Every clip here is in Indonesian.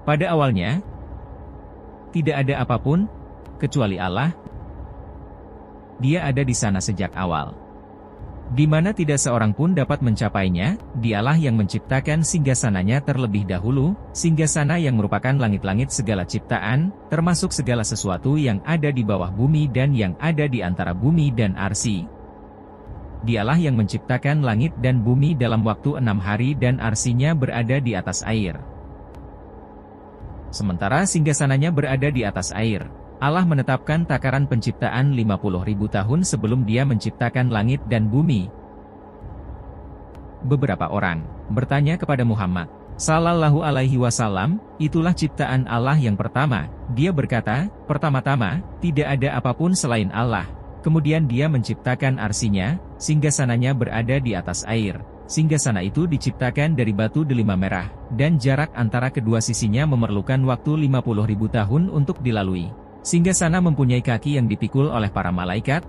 Pada awalnya, tidak ada apapun, kecuali Allah. Dia ada di sana sejak awal, di mana tidak seorang pun dapat mencapainya. Dialah yang menciptakan singgasananya terlebih dahulu, singgasana yang merupakan langit-langit segala ciptaan, termasuk segala sesuatu yang ada di bawah bumi dan yang ada di antara bumi dan arsy. Dialah yang menciptakan langit dan bumi dalam waktu 6 hari dan arsinya berada di atas air. Sementara singgasananya berada di atas air, Allah menetapkan takaran penciptaan 50.000 tahun sebelum Dia menciptakan langit dan bumi. Beberapa orang bertanya kepada Muhammad Sallallahu Alaihi Wasallam, itulah ciptaan Allah yang pertama. Dia berkata, pertama-tama, tidak ada apapun selain Allah. Kemudian Dia menciptakan arsinya, singgasananya berada di atas air. Singgasana itu diciptakan dari batu delima merah, dan jarak antara kedua sisinya memerlukan waktu 50.000 tahun untuk dilalui. Singgasana mempunyai kaki yang dipikul oleh para malaikat,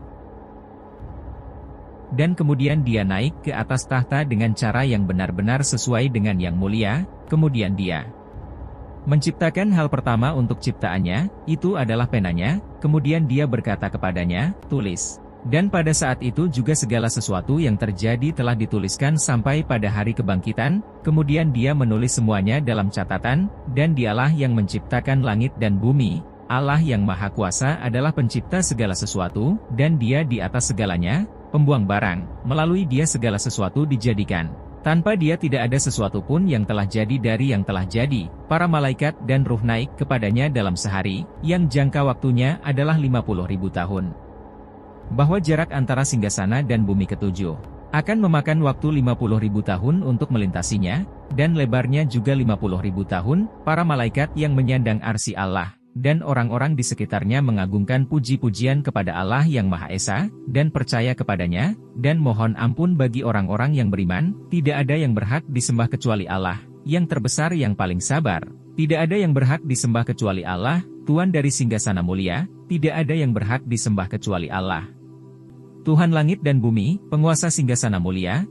dan kemudian Dia naik ke atas tahta dengan cara yang benar-benar sesuai dengan yang mulia. Kemudian Dia menciptakan hal pertama untuk ciptaannya, itu adalah penanya. Kemudian Dia berkata kepadanya, tulis. Dan pada saat itu juga segala sesuatu yang terjadi telah dituliskan sampai pada hari kebangkitan. Kemudian Dia menulis semuanya dalam catatan, dan Dialah yang menciptakan langit dan bumi. Allah yang Maha Kuasa adalah pencipta segala sesuatu, dan Dia di atas segalanya, pembuang barang. Melalui Dia segala sesuatu dijadikan. Tanpa Dia tidak ada sesuatu pun yang telah jadi dari yang telah jadi. Para malaikat dan ruh naik kepadanya dalam sehari, yang jangka waktunya adalah 50.000 tahun. Bahwa jarak antara singgasana dan bumi ketujuh akan memakan waktu 50.000 tahun untuk melintasinya, dan lebarnya juga 50.000 tahun. Para malaikat yang menyandang arsy Allah, dan orang-orang di sekitarnya mengagungkan puji-pujian kepada Allah yang Maha Esa, dan percaya kepadanya, dan mohon ampun bagi orang-orang yang beriman. Tidak ada yang berhak disembah kecuali Allah, yang terbesar yang paling sabar. Tidak ada yang berhak disembah kecuali Allah, Tuan dari singgasana mulia. Tidak ada yang berhak disembah kecuali Allah, Tuhan langit dan bumi, penguasa singgasana mulia.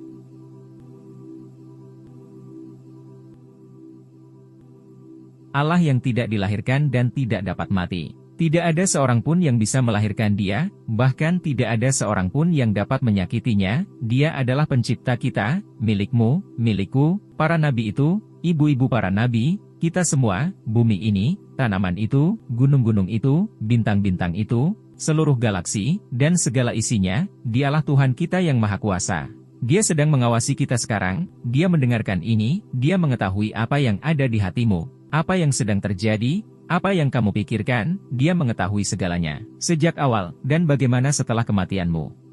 Allah yang tidak dilahirkan dan tidak dapat mati. Tidak ada seorang pun yang bisa melahirkan Dia, bahkan tidak ada seorang pun yang dapat menyakitinya. Dia adalah pencipta kita, milikmu, milikku, para nabi itu, ibu-ibu para nabi, kita semua, bumi ini, tanaman itu, gunung-gunung itu, bintang-bintang itu, seluruh galaksi, dan segala isinya. Dialah Tuhan kita yang Maha Kuasa. Dia sedang mengawasi kita sekarang. Dia mendengarkan ini. Dia mengetahui apa yang ada di hatimu, apa yang sedang terjadi, apa yang kamu pikirkan. Dia mengetahui segalanya, sejak awal, dan bagaimana setelah kematianmu.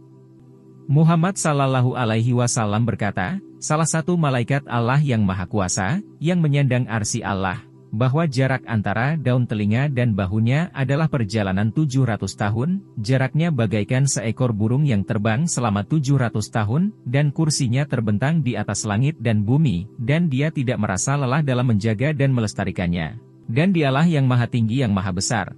Muhammad Sallallahu Alaihi Wasallam berkata, salah satu malaikat Allah yang Maha Kuasa, yang menyandang arsy Allah, bahwa jarak antara daun telinga dan bahunya adalah perjalanan 700 tahun, jaraknya bagaikan seekor burung yang terbang selama 700 tahun, dan kursinya terbentang di atas langit dan bumi, dan Dia tidak merasa lelah dalam menjaga dan melestarikannya. Dan Dialah yang Maha Tinggi yang Maha Besar.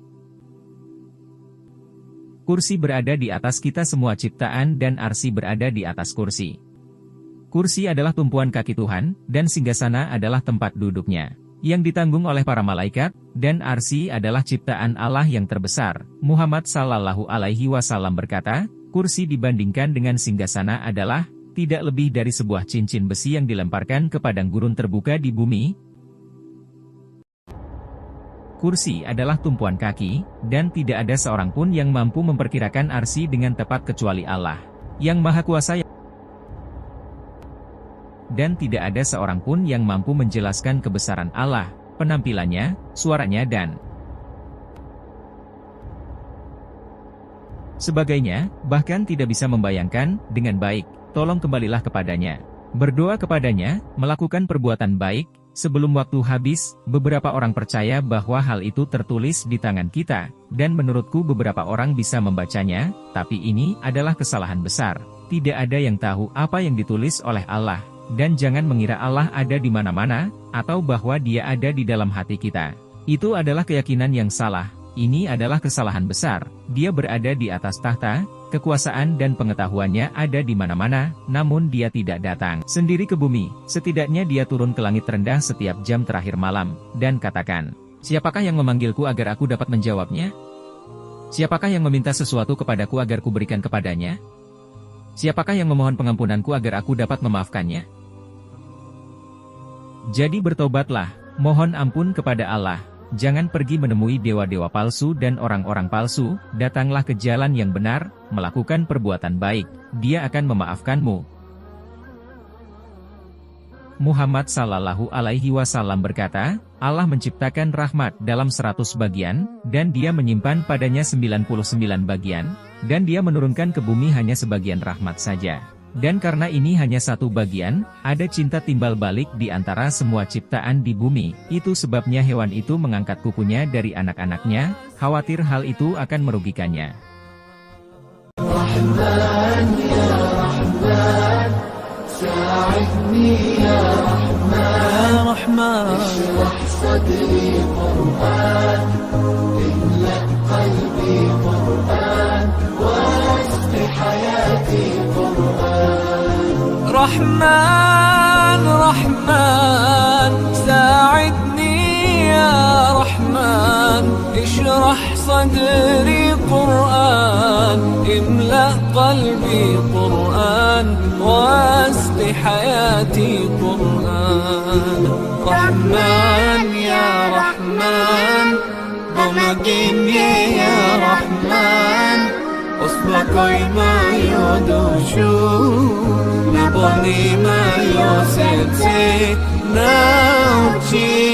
Kursi berada di atas kita semua ciptaan dan arsy berada di atas kursi. Kursi adalah tumpuan kaki Tuhan, dan singgasana adalah tempat duduknya, yang ditanggung oleh para malaikat, dan arsy adalah ciptaan Allah yang terbesar. Muhammad Sallallahu Alaihi Wasallam berkata, kursi dibandingkan dengan singgasana adalah tidak lebih dari sebuah cincin besi yang dilemparkan ke padang gurun terbuka di bumi. Kursi adalah tumpuan kaki, dan tidak ada seorang pun yang mampu memperkirakan arsy dengan tepat kecuali Allah, yang Maha Kuasa. Dan tidak ada seorang pun yang mampu menjelaskan kebesaran Allah, penampilannya, suaranya dan sebagainya, bahkan tidak bisa membayangkan dengan baik. Tolong kembalilah kepadanya, berdoa kepadanya, melakukan perbuatan baik. Sebelum waktu habis, beberapa orang percaya bahwa hal itu tertulis di tangan kita, dan menurutku beberapa orang bisa membacanya, tapi ini adalah kesalahan besar. tidak ada yang tahu apa yang ditulis oleh Allah, dan jangan mengira Allah ada di mana-mana, atau bahwa Dia ada di dalam hati kita. Itu adalah keyakinan yang salah. Ini adalah kesalahan besar. Dia berada di atas tahta, kekuasaan dan pengetahuannya ada di mana-mana, namun Dia tidak datang sendiri ke bumi. Setidaknya Dia turun ke langit terendah setiap jam terakhir malam, dan katakan, "Siapakah yang memanggilku agar aku dapat menjawabnya? Siapakah yang meminta sesuatu kepadaku agar kuberikan kepadanya? Siapakah yang memohon pengampunanku agar aku dapat memaafkannya?" Jadi bertobatlah, mohon ampun kepada Allah. Jangan pergi menemui dewa-dewa palsu dan orang-orang palsu, datanglah ke jalan yang benar, melakukan perbuatan baik, Dia akan memaafkanmu. Muhammad Sallallahu Alaihi Wasallam berkata, Allah menciptakan rahmat dalam 100 bagian, dan Dia menyimpan padanya 99 bagian, dan Dia menurunkan ke bumi hanya sebagian rahmat saja. Dan karena ini hanya satu bagian, ada cinta timbal balik di antara semua ciptaan di bumi. Itu sebabnya hewan itu mengangkat kukunya dari anak-anaknya, khawatir hal itu akan merugikannya. Rahman, ya Rahman, sa'idni ya Rahman, ishrah sadri Qur'an, imla qalbi Qur'an, wasfi hayati Qur'an. رحمن رحمن ساعدني يا رحمن اشرح صدري قرآن املأ قلبي قرآن واسق حياتي قرآن رحمن يا رحمن بمجيني يا رحمن أصبحي ما يدوشو نبني ما يوسيتي ناوتي